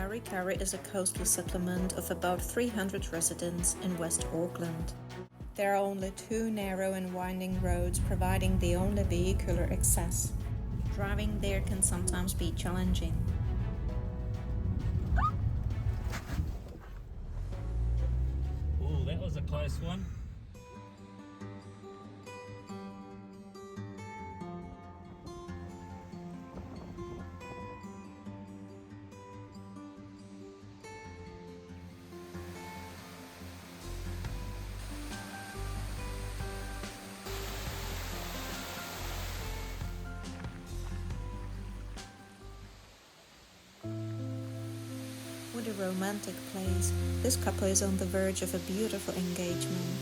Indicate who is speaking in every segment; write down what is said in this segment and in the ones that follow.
Speaker 1: Karekare is a coastal settlement of about 300 residents in West Auckland. There are only two narrow and winding roads providing the only vehicular access. Driving there can sometimes be challenging.
Speaker 2: Oh, that was a close one.
Speaker 1: What a romantic place. This couple is on the verge of a beautiful engagement.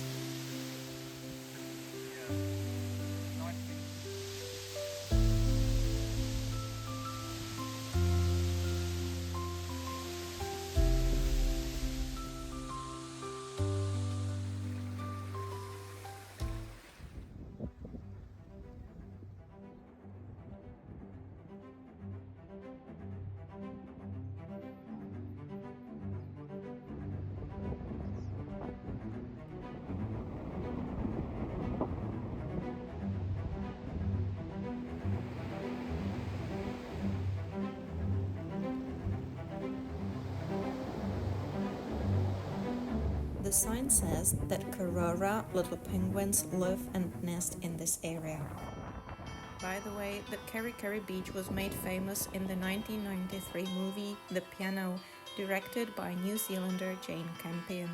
Speaker 1: The sign says that Karora little penguins live and nest in this area. By the way, the Karekare Beach was made famous in the 1993 movie The Piano, directed by New Zealander Jane Campion.